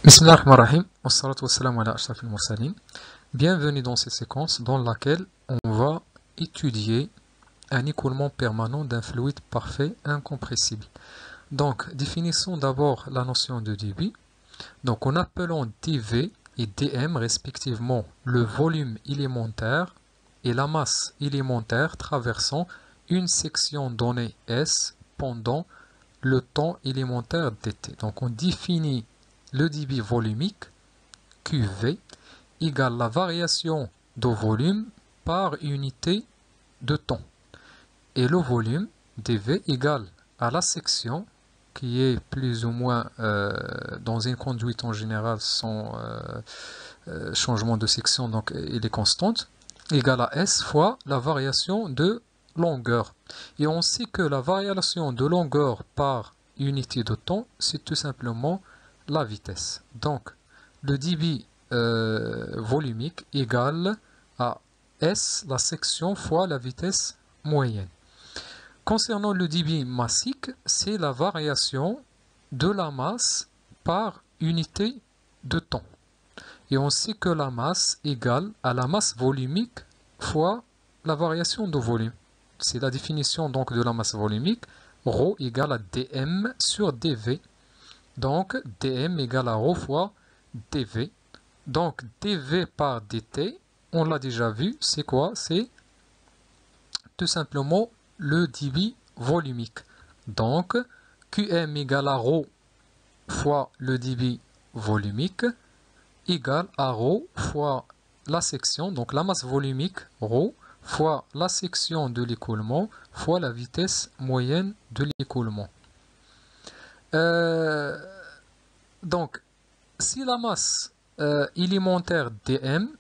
Bismillahirrahmanirrahim, wassalatu wassalamu ala ashrafil mursalin. Bienvenue dans cette séquence dans laquelle on va étudier un écoulement permanent d'un fluide parfait incompressible. Donc, définissons d'abord la notion de débit. Donc, en appelant dV et dm respectivement le volume élémentaire et la masse élémentaire traversant une section donnée S pendant le temps élémentaire dt. Donc, on définit le débit volumique, QV, égale la variation de volume par unité de temps. Et le volume, dV, égale à la section, qui est plus ou moins dans une conduite en général sans changement de section, donc elle est constante, égale à S fois la variation de longueur. Et on sait que la variation de longueur par unité de temps, c'est tout simplement la vitesse. Donc, le débit volumique égale à S, la section, fois la vitesse moyenne. Concernant le débit massique, c'est la variation de la masse par unité de temps. Et on sait que la masse égale à la masse volumique fois la variation de volume. C'est la définition donc de la masse volumique. Rho égale à dm sur dv. Donc, dm égale à ρ fois dv. Donc, dv par dt, on l'a déjà vu, c'est quoi? C'est tout simplement le débit volumique. Donc, qm égale à ρ fois le débit volumique égale à ρ fois la section, donc la masse volumique, ρ, fois la section de l'écoulement, fois la vitesse moyenne de l'écoulement. Donc, si la masse élémentaire dm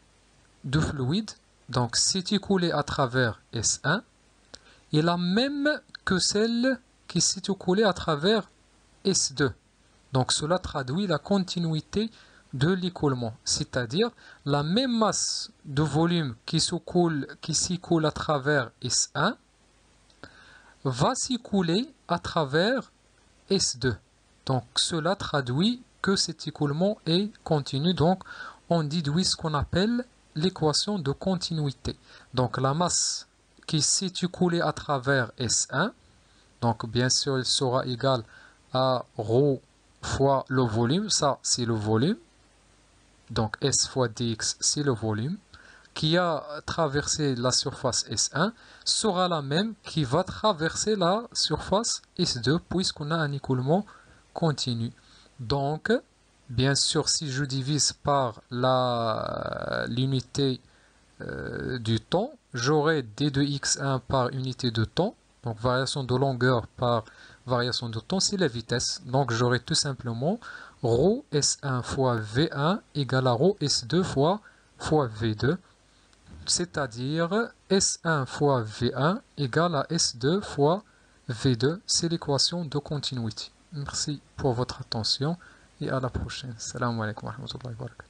de fluide, donc s'est écoulée à travers S1, est la même que celle qui s'est écoulée à travers S2. Donc, cela traduit la continuité de l'écoulement, c'est-à-dire la même masse de volume qui s'écoule à travers S1 va s'écouler à travers S2. Donc, cela traduit que cet écoulement est continu. Donc, on déduit ce qu'on appelle l'équation de continuité. Donc, la masse qui s'est écoulée à travers S1, donc bien sûr, elle sera égale à ρ fois le volume. Ça, c'est le volume. Donc, S fois dx, c'est le volume qui a traversé la surface S1 sera la même qui va traverser la surface S2 puisqu'on a un écoulement continu. Donc, bien sûr, si je divise par l'unité du temps, j'aurai d de x1 par unité de temps. Donc, variation de longueur par variation de temps, c'est la vitesse. Donc, j'aurai tout simplement ρ S1 fois V1 égale à ρ S2 fois V2. C'est-à-dire S1 fois V1 égale à S2 fois V2. C'est l'équation de continuité. Merci pour votre attention et à la prochaine. Salam alaikum wa rahmatullahi wa barakatuh.